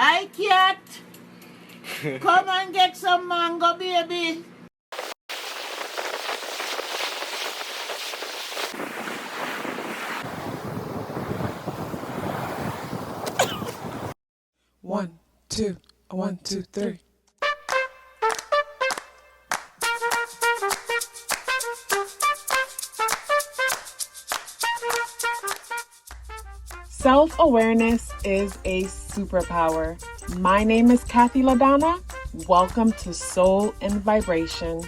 Hi, cat. Come and get some mango, baby. One, two, 1, 2, 3. Self-awareness is a superpower. My name is KathyLaDonna. Welcome to Soul and Vibration.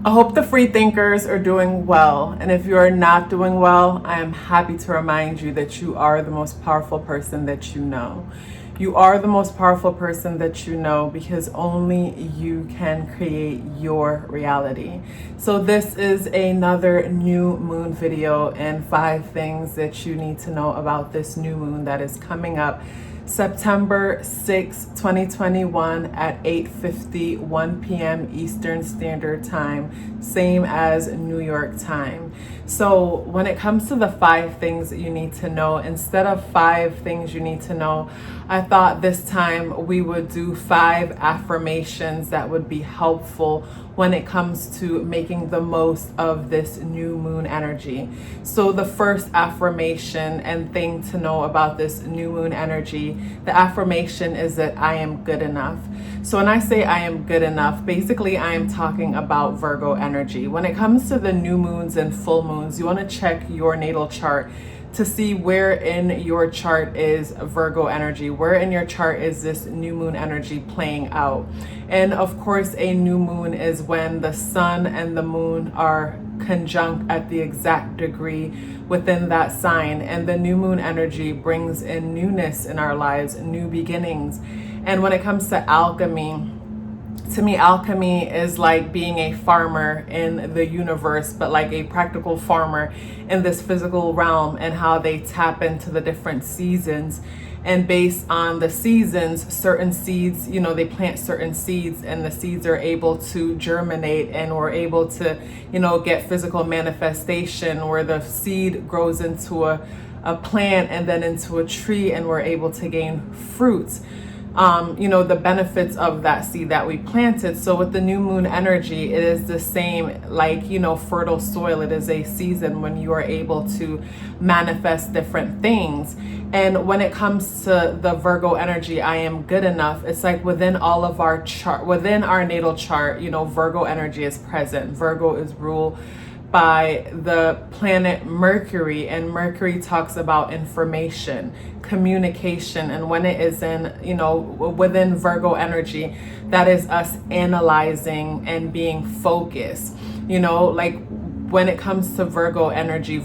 I hope the free thinkers are doing well. And if you are not doing well, I am happy to remind you that you are the most powerful person that you know. You are the most powerful person that you know because only you can create your reality. So this is another new moon video and 5 things that you need to know about this new moon that is coming up September 6, 2021 at 8:51 p.m. Eastern Standard Time, same as New York time. So when it comes to the 5 things that you need to know, instead of 5 things you need to know, I thought this time we would do 5 affirmations that would be helpful when it comes to making the most of this new moon energy. So the first affirmation and thing to know about this new moon energy, the affirmation is that I am good enough. So when I say I am good enough, basically I am talking about Virgo energy. When it comes to the new moons and full moons, you want to check your natal chart to see where in your chart is Virgo energy, where in your chart is this new moon energy playing out. And of course, a new moon is when the sun and the moon are conjunct at the exact degree within that sign. And the new moon energy brings in newness in our lives, new beginnings. And when it comes to alchemy, to me, alchemy is like being a farmer in the universe, but like a practical farmer in this physical realm, and how they tap into the different seasons. And based on the seasons, certain seeds, they plant certain seeds and the seeds are able to germinate, and we're able to, get physical manifestation where the seed grows into a plant and then into a tree, and we're able to gain fruits. The benefits of that seed that we planted. So with the new moon energy, it is the same, like, fertile soil. It is a season when you are able to manifest different things. And when it comes to the Virgo energy, I am good enough. It's like within all of our chart, within our natal chart, Virgo energy is present. Virgo is ruled by the planet Mercury, and Mercury talks about information, communication, and when it is in, within Virgo energy, that is us analyzing and being focused. Like when it comes to Virgo energy,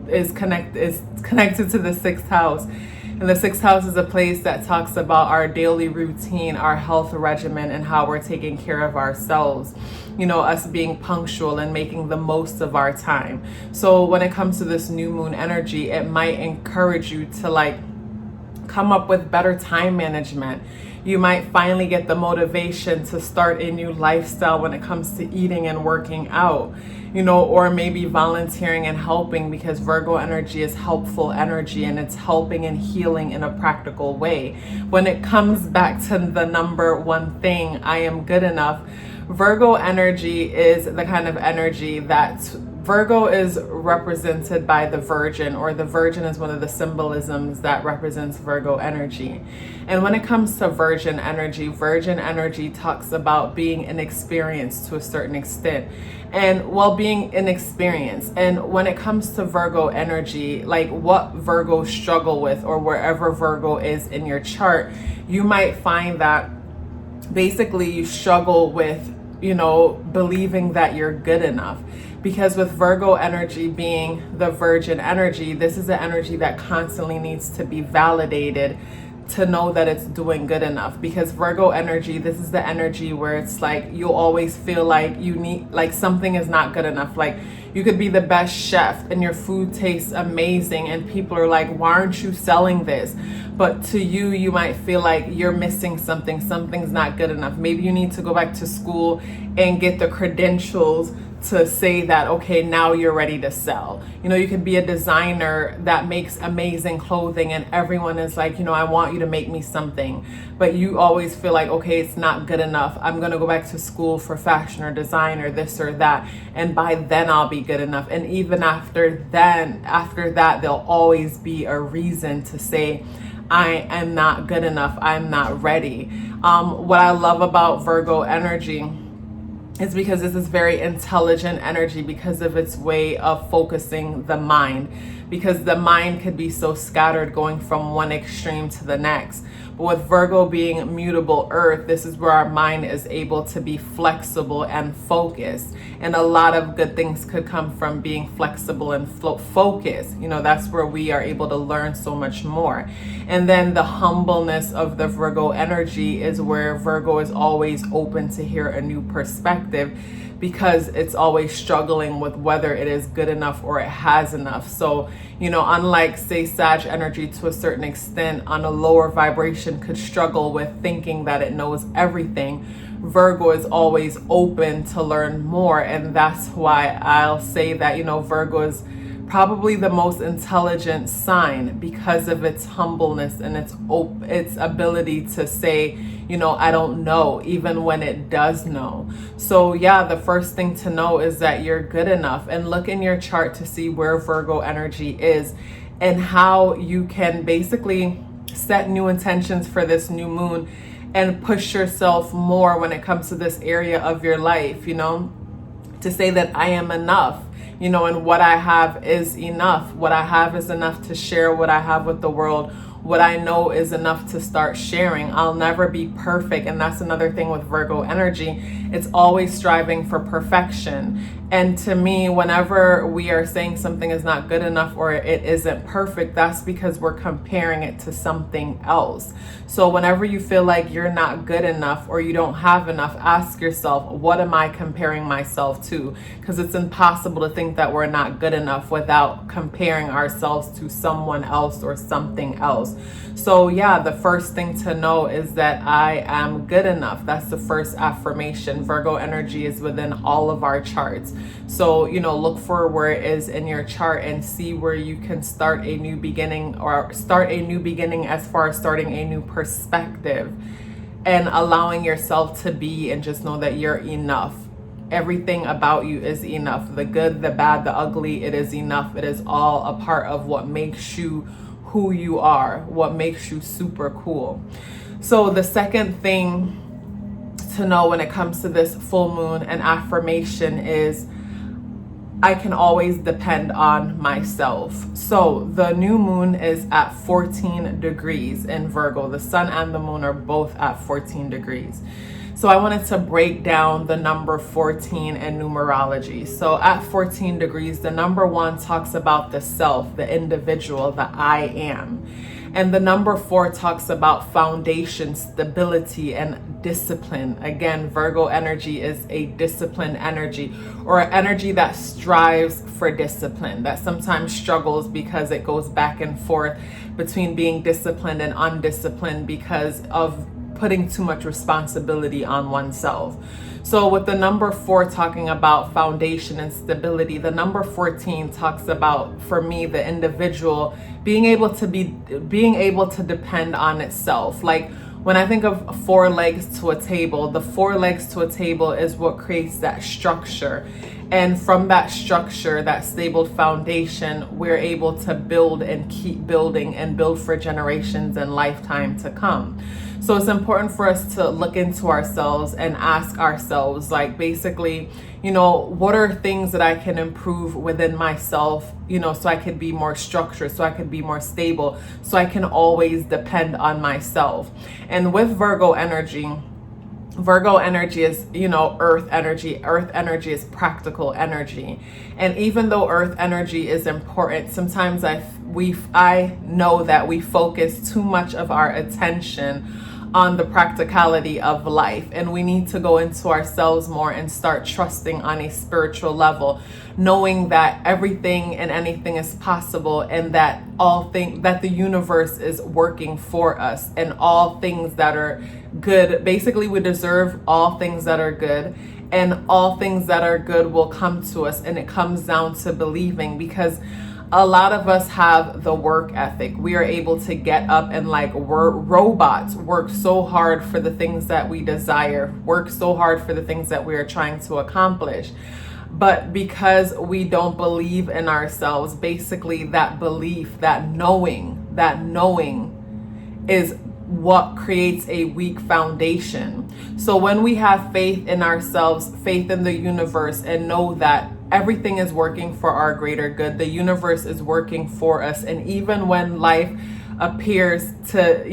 is connected to the 6th house. And the 6th house is a place that talks about our daily routine, our health regimen, and how we're taking care of ourselves. Us being punctual and making the most of our time. So when it comes to this new moon energy, it might encourage you to come up with better time management. You might finally get the motivation to start a new lifestyle when it comes to eating and working out, or maybe volunteering and helping, because Virgo energy is helpful energy and it's helping and healing in a practical way. When it comes back to the number 1 thing, I am good enough, Virgo energy is the kind of energy that Virgo is represented by the Virgin, or the Virgin is one of the symbolisms that represents Virgo energy. And when it comes to Virgin energy talks about being inexperienced to a certain extent, and being inexperienced. And when it comes to Virgo energy, like what Virgo struggle with, or wherever Virgo is in your chart, you might find that basically you struggle with, believing that you're good enough. Because with Virgo energy being the Virgin energy, this is an energy that constantly needs to be validated to know that it's doing good enough. Because Virgo energy, this is the energy where it's like you'll always feel like you need, like something is not good enough. Like you could be the best chef and your food tastes amazing and people are like, why aren't you selling this? But to you, you might feel like you're missing something, something's not good enough. Maybe you need to go back to school and get the credentials to say that, okay, now you're ready to sell. You know, you could be a designer that makes amazing clothing and everyone is like, you know, I want you to make me something, but you always feel like, okay, it's not good enough. I'm gonna go back to school for fashion or design or this or that, and by then I'll be good enough. And even after that, there'll always be a reason to say, I am not good enough, I'm not ready. What I love about Virgo energy is because this is very intelligent energy because of its way of focusing the mind, because the mind could be so scattered going from one extreme to the next. But with Virgo being mutable earth, this is where our mind is able to be flexible and focused. And a lot of good things could come from being flexible and focused. You know, that's where we are able to learn so much more. And then the humbleness of the Virgo energy is where Virgo is always open to hear a new perspective, because it's always struggling with whether it is good enough or it has enough. So, you know, unlike say Sag energy to a certain extent on a lower vibration could struggle with thinking that it knows everything, Virgo is always open to learn more. And that's why I'll say that, you know, Virgo is probably the most intelligent sign because of its humbleness and its ability to say, you know, I don't know, even when it does know. So yeah, the first thing to know is that you're good enough, and look in your chart to see where Virgo energy is and how you can basically set new intentions for this new moon and push yourself more when it comes to this area of your life, you know, to say that I am enough, you know, and what I have is enough. What I have is enough to share what I have with the world. What I know is enough to start sharing. I'll never be perfect. And that's another thing with Virgo energy. It's always striving for perfection. And to me, whenever we are saying something is not good enough or it isn't perfect, that's because we're comparing it to something else. So whenever you feel like you're not good enough or you don't have enough, ask yourself, what am I comparing myself to? Because it's impossible to think that we're not good enough without comparing ourselves to someone else or something else. So yeah, the first thing to know is that I am good enough. That's the first affirmation. Virgo energy is within all of our charts. So, you know, look for where it is in your chart and see where you can start a new beginning, or start a new beginning as far as starting a new perspective and allowing yourself to be, and just know that you're enough. Everything about you is enough. The good, the bad, the ugly, it is enough. It is all a part of what makes you who you are, what makes you super cool. So the second thing to know when it comes to this full moon and affirmation is I can always depend on myself. So the new moon is at 14 degrees in Virgo. The sun and the moon are both at 14 degrees. So I wanted to break down the number 14 in numerology. So at 14 degrees, the number 1 talks about the self, the individual, the I am. And the number 4 talks about foundation, stability, and discipline. Again, Virgo energy is a disciplined energy, or an energy that strives for discipline, that sometimes struggles because it goes back and forth between being disciplined and undisciplined because of putting too much responsibility on oneself. So with the number 4 talking about foundation and stability, the number 14 talks about, for me, the individual being able to depend on itself. Like when I think of 4 legs to a table, the 4 legs to a table is what creates that structure. And from that structure, that stable foundation, we're able to build and keep building and build for generations and lifetime to come. So it's important for us to look into ourselves and ask ourselves, like, basically, you know, what are things that I can improve within myself, you know, so I could be more structured, so I could be more stable, so I can always depend on myself. And with Virgo energy, Virgo energy is, earth energy. Earth energy is practical energy. And even though earth energy is important, sometimes I know that we focus too much of our attention on the practicality of life, and we need to go into ourselves more and start trusting on a spiritual level, knowing that everything and anything is possible, and that that the universe is working for us, and all things that are good, basically we deserve all things that are good, and all things that are good will come to us. And it comes down to believing, because a lot of us have the work ethic. We are able to get up and, like robots, work so hard for the things that we desire, work so hard for the things that we are trying to accomplish. But because we don't believe in ourselves, basically that belief, that knowing is what creates a weak foundation. So when we have faith in ourselves, faith in the universe, and know that everything is working for our greater good, the universe is working for us, and even when life appears to,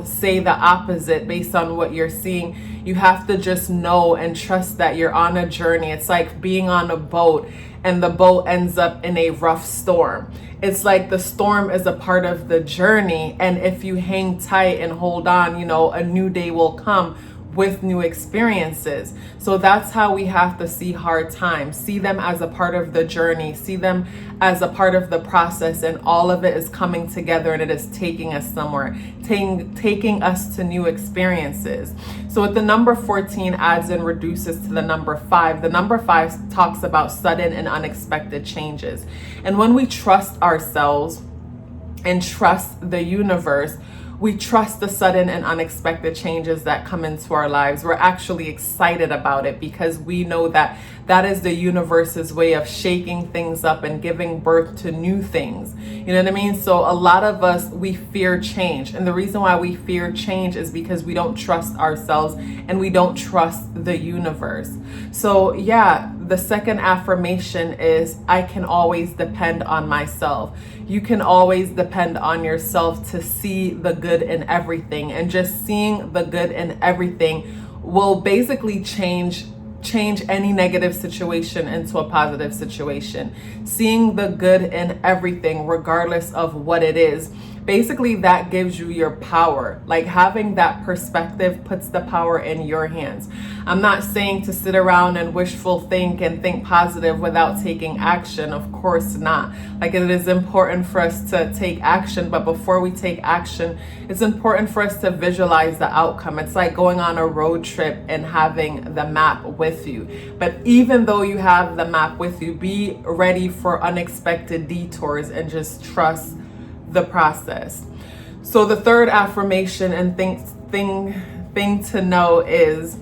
say the opposite based on what you're seeing, you have to just know and trust that you're on a journey. It's like being on a boat and the boat ends up in a rough storm. It's like the storm is a part of the journey, and if you hang tight and hold on, a new day will come with new experiences. So that's how we have to see hard times. See them as a part of the journey. See them as a part of the process, and all of it is coming together, and it is taking us somewhere, taking us to new experiences. So with the number 14 adds and reduces to the number 5. The number 5 talks about sudden and unexpected changes. And when we trust ourselves and trust the universe, we trust the sudden and unexpected changes that come into our lives. We're actually excited about it because we know that that is the universe's way of shaking things up and giving birth to new things. You know what I mean? So a lot of us, we fear change. And the reason why we fear change is because we don't trust ourselves and we don't trust the universe. So yeah, the second affirmation is, I can always depend on myself. You can always depend on yourself to see the good in everything, and just seeing the good in everything will basically change any negative situation into a positive situation. Seeing the good in everything, regardless of what it is, basically that gives you your power. Like, having that perspective puts the power in your hands. I'm not saying to sit around and wishful think and think positive without taking action. Of course not. Like, it is important for us to take action, but before we take action, it's important for us to visualize the outcome. It's like going on a road trip and having the map with you. But even though you have the map with you, be ready for unexpected detours and just trust the process. So the third affirmation and thing to know is,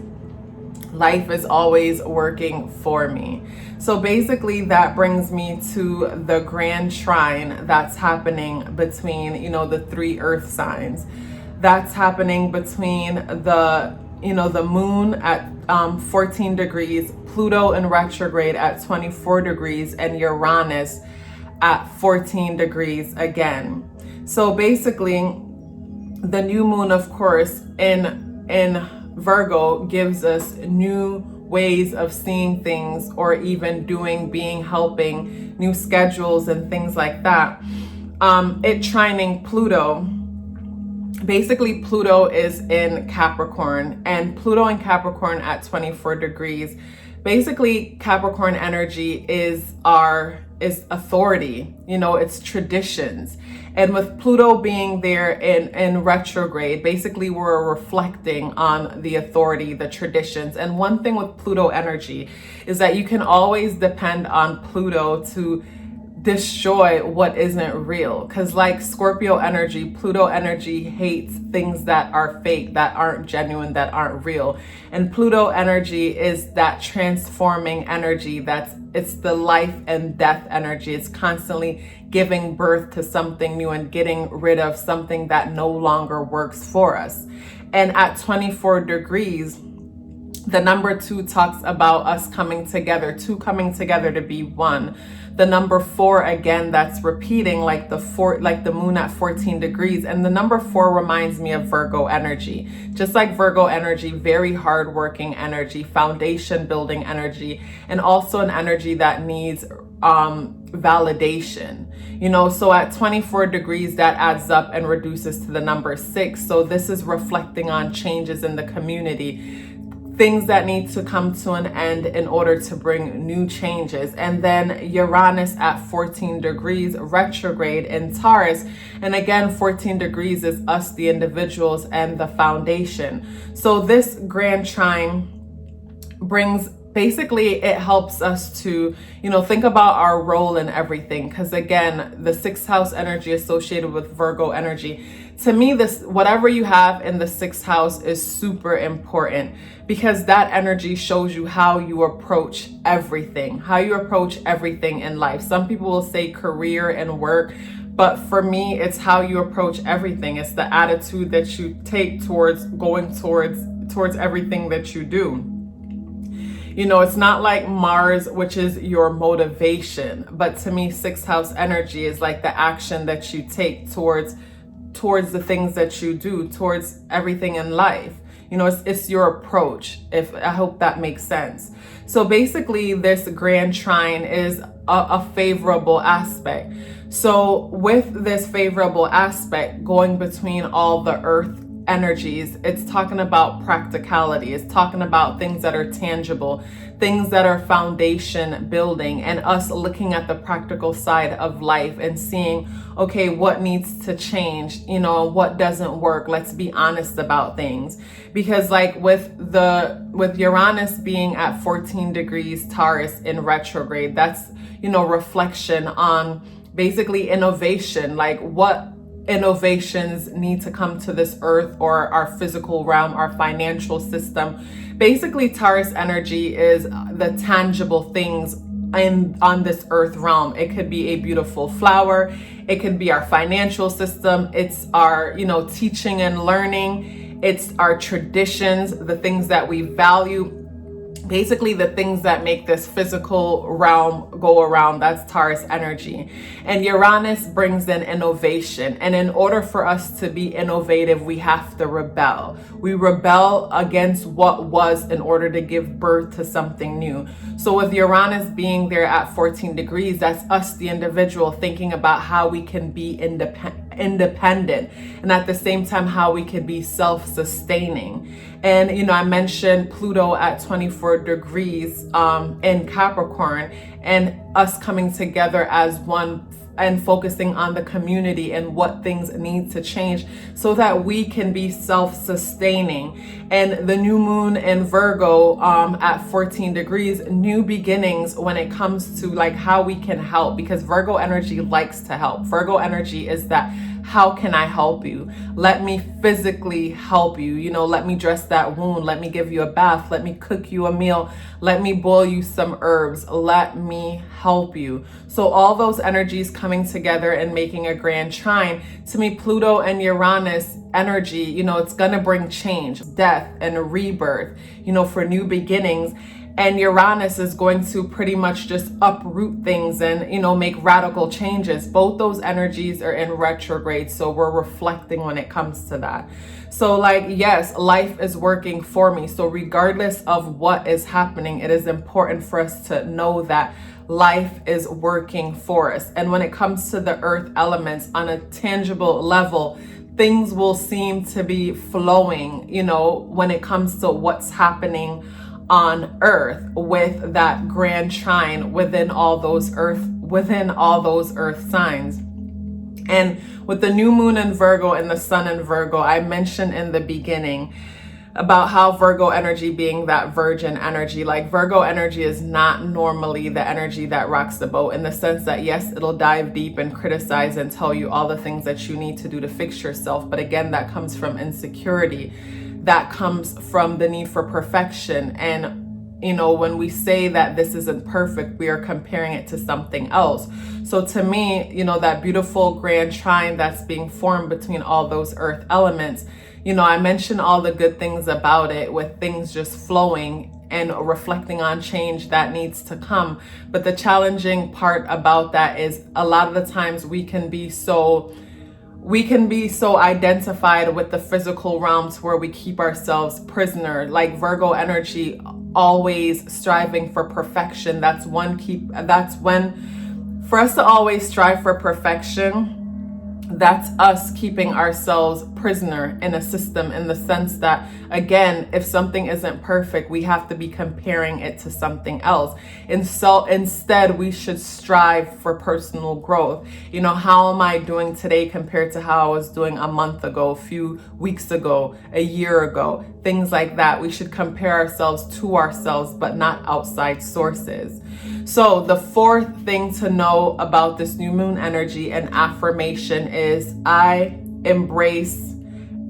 life is always working for me. So basically that brings me to the grand trine that's happening between, the 3 earth signs. That's happening between the moon at 14 degrees, Pluto in retrograde at 24 degrees, and Uranus at 14 degrees again. So basically, the new moon, of course, in Virgo gives us new ways of seeing things, or even being, helping, new schedules and things like that. It trining Pluto. Basically, Pluto is in Capricorn, and Pluto in Capricorn at 24 degrees. Basically, Capricorn energy is authority, it's traditions. And with Pluto being there in retrograde, basically we're reflecting on the authority, the traditions. And one thing with Pluto energy is that you can always depend on Pluto to destroy what isn't real. Because like Scorpio energy, Pluto energy hates things that are fake, that aren't genuine, that aren't real. And Pluto energy is that transforming energy. It's the life and death energy. It's constantly giving birth to something new and getting rid of something that no longer works for us. And at 24 degrees, the number 2 talks about us coming together, 2 coming together to be one. The number 4, again, that's repeating like the moon at 14 degrees. And the number 4 reminds me of Virgo energy. Just like Virgo energy, very hardworking energy, foundation building energy, and also an energy that needs validation. So at 24 degrees, that adds up and reduces to the number 6. So this is reflecting on changes in the community, things that need to come to an end in order to bring new changes. And then Uranus at 14 degrees retrograde in Taurus. And again, 14 degrees is us, the individuals, and the foundation. So this grand trine basically, it helps us to, think about our role in everything. Because again, the 6th house energy associated with Virgo energy, to me, whatever you have in the 6th house is super important, because that energy shows you how you approach everything in life. Some people will say career and work, but for me, it's how you approach everything. It's the attitude that you take towards going towards everything that you do. It's not like Mars, which is your motivation, but to me, 6th house energy is like the action that you take towards the things that you do, towards everything in life. It's your approach. I hope that makes sense. So basically, this grand trine is a favorable aspect. So with this favorable aspect going between all the earth energies, it's talking about practicality. It's talking about things that are tangible, things that are foundation building, and us looking at the practical side of life and seeing, okay, what needs to change, what doesn't work. Let's be honest about things. Because like with Uranus being at 14 degrees Taurus in retrograde, that's, reflection on basically innovation, like what innovations need to come to this earth or our physical realm, our financial system. Basically, Taurus energy is the tangible things on this earth realm. It could be a beautiful flower, it could be our financial system, it's our teaching and learning, it's our traditions, the things that we value. Basically, the things that make this physical realm go around, that's Taurus energy. And Uranus brings in innovation. And in order for us to be innovative, we have to rebel. We rebel against what was in order to give birth to something new. So with Uranus being there at 14 degrees, that's us, the individual, thinking about how we can be independent, and at the same time how we could be self-sustaining. And I mentioned Pluto at 24 degrees in Capricorn, and us coming together as one and focusing on the community and what things need to change so that we can be self-sustaining. And the new moon in Virgo at 14 degrees, new beginnings when it comes to like how we can help, because Virgo energy likes to help. Virgo energy is that, how can I help you? Let me physically help you. Let me dress that wound. Let me give you a bath. Let me cook you a meal. Let me boil you some herbs. Let me help you. So all those energies coming together and making a grand trine, to me, Pluto and Uranus energy, it's going to bring change, death, and rebirth, for new beginnings. And Uranus is going to pretty much just uproot things and, make radical changes. Both those energies are in retrograde, so we're reflecting when it comes to that. So yes, life is working for me. So regardless of what is happening, it is important for us to know that life is working for us. And when it comes to the earth elements on a tangible level, things will seem to be flowing, when it comes to what's happening on earth with that grand trine within all those earth signs. And with the new moon in Virgo and the sun in Virgo, I mentioned in the beginning about how Virgo energy being that virgin energy, like Virgo energy is not normally the energy that rocks the boat, in the sense that yes, it'll dive deep and criticize and tell you all the things that you need to do to fix yourself. But again, that comes from insecurity. That comes from the need for perfection. And, when we say that this isn't perfect, we are comparing it to something else. So to me, that beautiful grand trine that's being formed between all those earth elements, I mentioned all the good things about it, with things just flowing and reflecting on change that needs to come. But the challenging part about that is a lot of the times we can be so identified with the physical realms where we keep ourselves prisoner, like Virgo energy, always striving for perfection. That's when for us to always strive for perfection, that's us keeping ourselves prisoner in a system, in the sense that, again, if something isn't perfect, we have to be comparing it to something else. And so instead, we should strive for personal growth. You know, how am I doing today compared to how I was doing a month ago, a few weeks ago, a year ago, things like that. We should compare ourselves to ourselves, but not outside sources. So the fourth thing to know about this new moon energy and affirmation is I embrace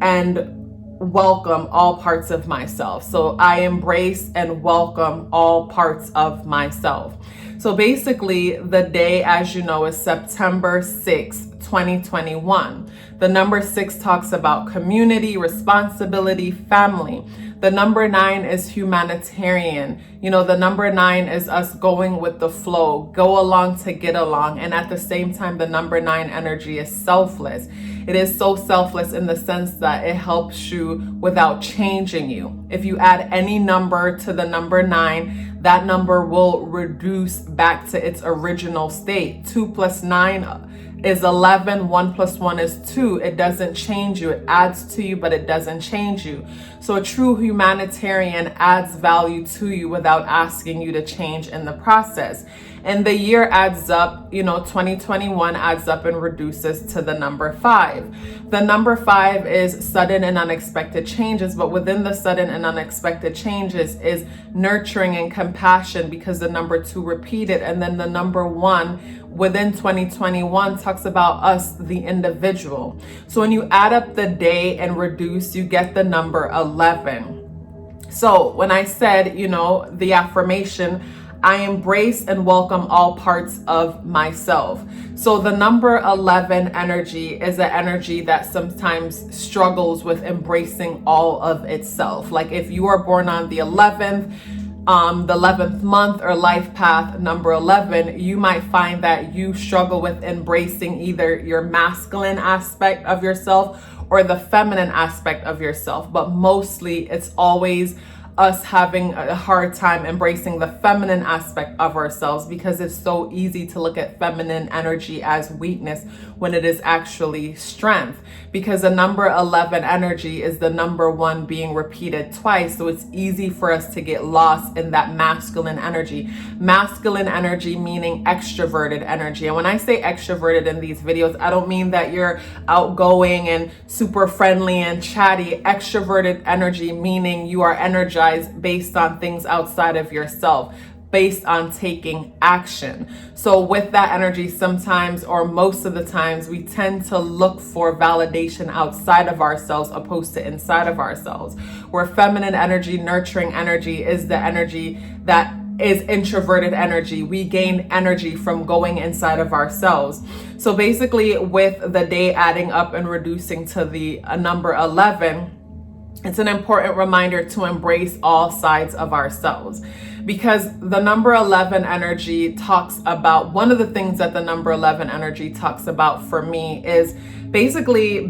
and welcome all parts of myself. So I embrace and welcome all parts of myself. So basically, the day, as you know, is September 6th, 2021. The number 6 talks about community, responsibility, family. The number 9 is humanitarian. You know, the number 9 is us going with the flow, go along to get along. And at the same time, the number 9 energy is selfless. It is so selfless in the sense that it helps you without changing you. If you add any number to the number 9, that number will reduce back to its original state. 2 plus 9 is 11, 1 plus 1 is 2. It doesn't change you. It adds to you, but it doesn't change you. So a true humanitarian adds value to you without asking you to change in the process. And the year adds up, 2021 adds up and reduces to the number 5. The number 5 is sudden and unexpected changes, but within the sudden and unexpected changes is nurturing and compassion, because the number 2 repeated. And then the number 1 within 2021 talks about us, the individual. So when you add up the day and reduce, you get the number 11. So when I said, the affirmation, I embrace and welcome all parts of myself. So the number 11 energy is an energy that sometimes struggles with embracing all of itself. Like if you are born on the 11th month or life path number 11, you might find that you struggle with embracing either your masculine aspect of yourself or the feminine aspect of yourself. But mostly it's always us having a hard time embracing the feminine aspect of ourselves, because it's so easy to look at feminine energy as weakness when it is actually strength, because the number 11 energy is the number 1 being repeated twice. So it's easy for us to get lost in that masculine energy meaning extroverted energy. And when I say extroverted in these videos, I don't mean that you're outgoing and super friendly and chatty. Extroverted energy meaning you are energized based on things outside of yourself, based on taking action. So with that energy, sometimes or most of the times, we tend to look for validation outside of ourselves opposed to inside of ourselves. Where feminine energy, nurturing energy, is the energy that is introverted energy. We gain energy from going inside of ourselves. So basically, with the day adding up and reducing to the number 11, it's an important reminder to embrace all sides of ourselves, because the number 11 energy talks about, one of the things that the number 11 energy talks about for me is basically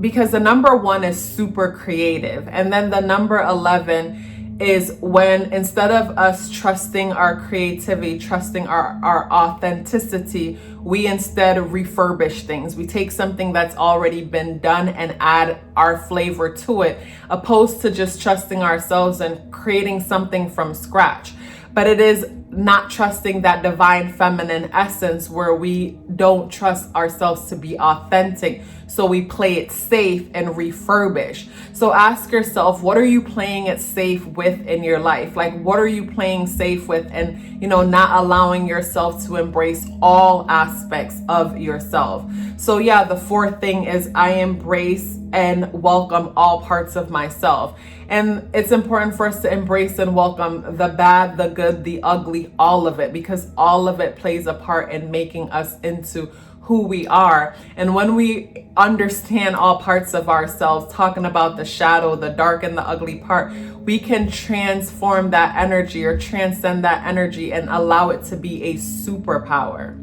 because the number 1 is super creative, and then the number 11 is when, instead of us trusting our creativity, trusting our authenticity, we instead refurbish things. We take something that's already been done and add our flavor to it, opposed to just trusting ourselves and creating something from scratch. But it is not trusting that divine feminine essence where we don't trust ourselves to be authentic. So we play it safe and refurbish. So ask yourself, what are you playing it safe with in your life? Like, what are you playing safe with and, not allowing yourself to embrace all aspects of yourself? So yeah, the fourth thing is I embrace and welcome all parts of myself. And it's important for us to embrace and welcome the bad, the good, the ugly, all of it, because all of it plays a part in making us into who we are. And when we understand all parts of ourselves, talking about the shadow, the dark and the ugly part, we can transform that energy or transcend that energy and allow it to be a superpower.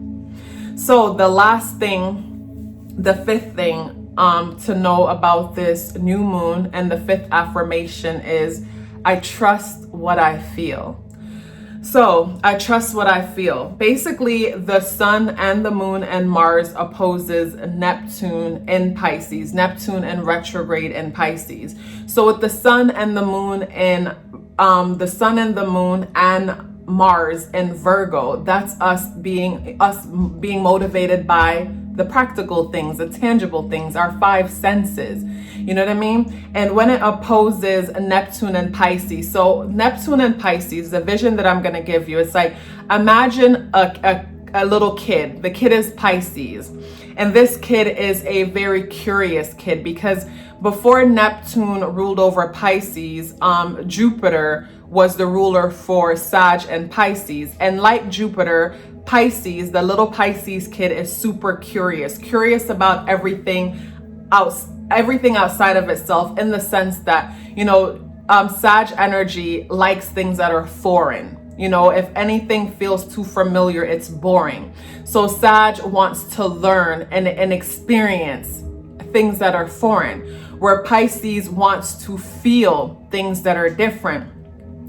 So the last thing, the fifth thing to know about this new moon and the fifth affirmation is, I trust what I feel. So I trust what I feel. Basically, the sun and the moon and Mars opposes Neptune in Pisces, Neptune in retrograde in Pisces. So with the sun and the moon and Mars in Virgo, that's us being motivated by the practical things, the tangible things, our five senses. You know what I mean? And when it opposes Neptune and Pisces, so Neptune and Pisces, the vision that I'm going to give you, it's like, imagine a little kid. The kid is Pisces. And this kid is a very curious kid, because before Neptune ruled over Pisces, Jupiter was the ruler for Sag and Pisces. And like Jupiter, Pisces, the little Pisces kid, is super curious about everything outside of itself, in the sense that, Sag energy likes things that are foreign. If anything feels too familiar, it's boring. So Sag wants to learn and experience things that are foreign, where Pisces wants to feel things that are different.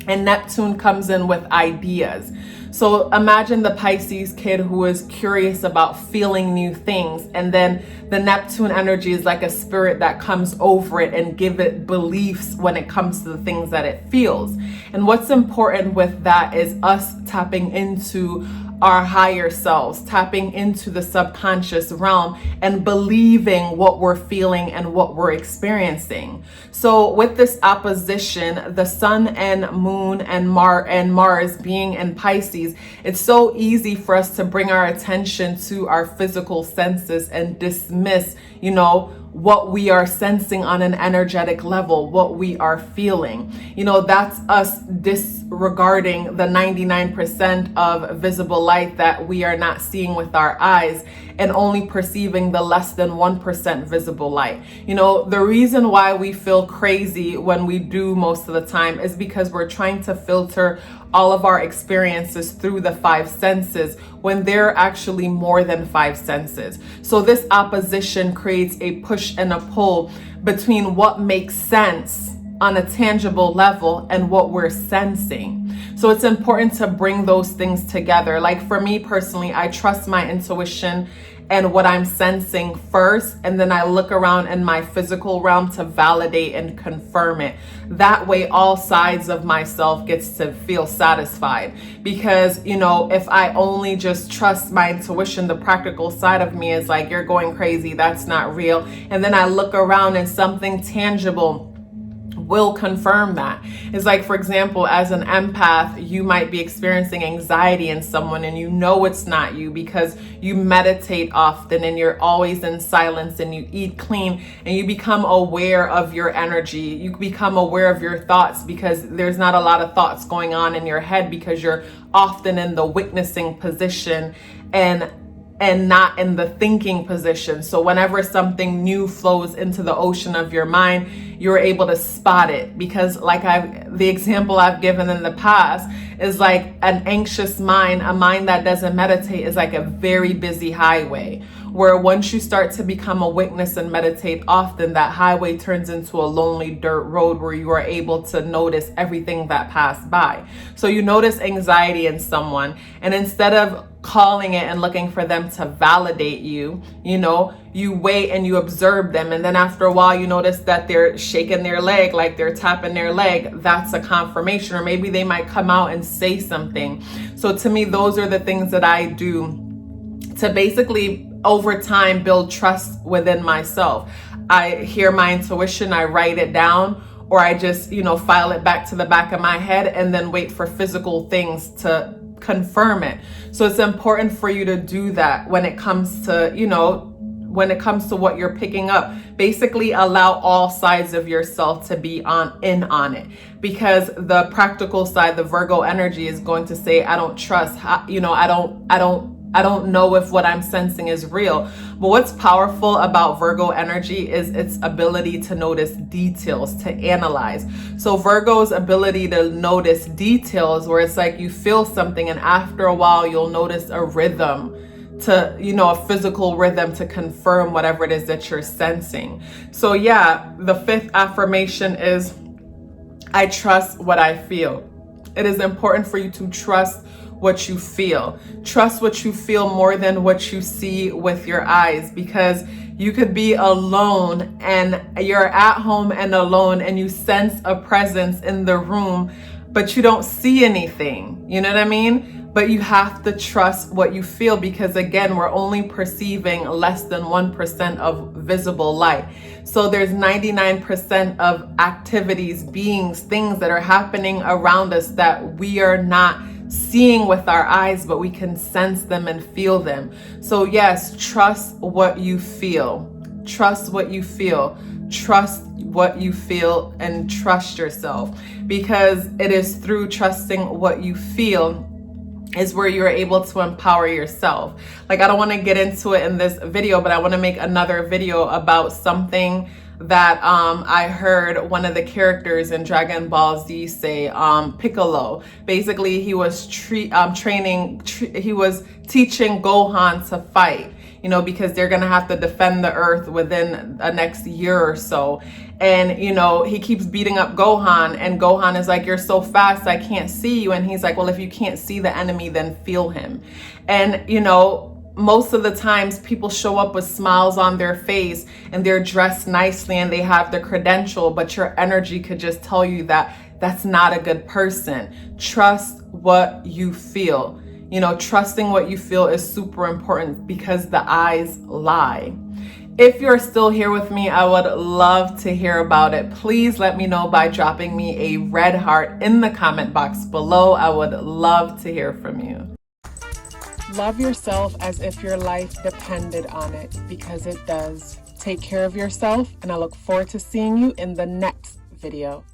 And Neptune comes in with ideas. So imagine the Pisces kid who is curious about feeling new things, and then the Neptune energy is like a spirit that comes over it and give it beliefs when it comes to the things that it feels. And what's important with that is us tapping into our higher selves, tapping into the subconscious realm and believing what we're feeling and what we're experiencing. So with this opposition, the sun and moon and Mars being in Pisces, it's so easy for us to bring our attention to our physical senses and dismiss, what we are sensing on an energetic level, what we are feeling. That's us disregarding the 99% of visible light that we are not seeing with our eyes, and only perceiving the less than 1% visible light. The reason why we feel crazy when we do most of the time is because we're trying to filter all of our experiences through the five senses, when there are actually more than five senses. So this opposition creates a push and a pull between what makes sense on a tangible level and what we're sensing. So it's important to bring those things together. Like for me personally, I trust my intuition and what I'm sensing first, and then I look around in my physical realm to validate and confirm it. That way all sides of myself gets to feel satisfied. Because, if I only just trust my intuition, the practical side of me is like, you're going crazy, that's not real. And then I look around and something tangible will confirm that. It's like, for example, as an empath, you might be experiencing anxiety in someone, and it's not you because you meditate often and you're always in silence and you eat clean, and you become aware of your energy. You become aware of your thoughts because there's not a lot of thoughts going on in your head, because you're often in the witnessing position and not in the thinking position. So whenever something new flows into the ocean of your mind, you're able to spot it. Because the example I've given in the past is like an anxious mind, a mind that doesn't meditate is like a very busy highway, where once you start to become a witness and meditate often, that highway turns into a lonely dirt road where you are able to notice everything that passed by. So you notice anxiety in someone, and instead of calling it and looking for them to validate you, you wait and you observe them. And then after a while, you notice that they're shaking their leg, like they're tapping their leg. That's a confirmation. Or maybe they might come out and say something. So to me, those are the things that I do to basically over time build trust within myself. I hear my intuition, I write it down, or I just, file it back to the back of my head and then wait for physical things to confirm it. So it's important for you to do that when it comes to, what you're picking up. Basically allow all sides of yourself to be in on it, because the practical side, the Virgo energy, is going to say, I don't trust, I don't I don't know if what I'm sensing is real. But what's powerful about Virgo energy is its ability to notice details, to analyze. So Virgo's ability to notice details, where it's like you feel something and after a while you'll notice a rhythm, to, you know, a physical rhythm to confirm whatever it is that you're sensing. So yeah, the fifth affirmation is, I trust what I feel. It is important for you to trust what you feel. Trust what you feel more than what you see with your eyes, because you could be alone and you're at home and alone and you sense a presence in the room, but you don't see anything. You know what I mean? But you have to trust what you feel, because again, we're only perceiving less than 1% of visible light. So there's 99% of activities, beings, things that are happening around us that we are not seeing with our eyes, but we can sense them and feel them. So yes, trust what you feel. Trust what you feel. Trust what you feel and trust yourself, because it is through trusting what you feel is where you're able to empower yourself. Like, I don't want to get into it in this video, but I want to make another video about something that I heard one of the characters in Dragon Ball Z say, Piccolo. Basically, he was he was teaching Gohan to fight, you know, because they're gonna have to defend the earth within the next year or so. And, you know, he keeps beating up Gohan, and Gohan is like, you're so fast, I can't see you. And he's like, well, if you can't see the enemy, then feel him. And, you know, most of the times people show up with smiles on their face and they're dressed nicely and they have the credential, but your energy could just tell you that that's not a good person. Trust what you feel. You know, trusting what you feel is super important, because the eyes lie. If you're still here with me, I would love to hear about it. Please let me know by dropping me a red heart in the comment box below. I would love to hear from you. Love yourself as if your life depended on it, because it does. Take care of yourself, and I look forward to seeing you in the next video.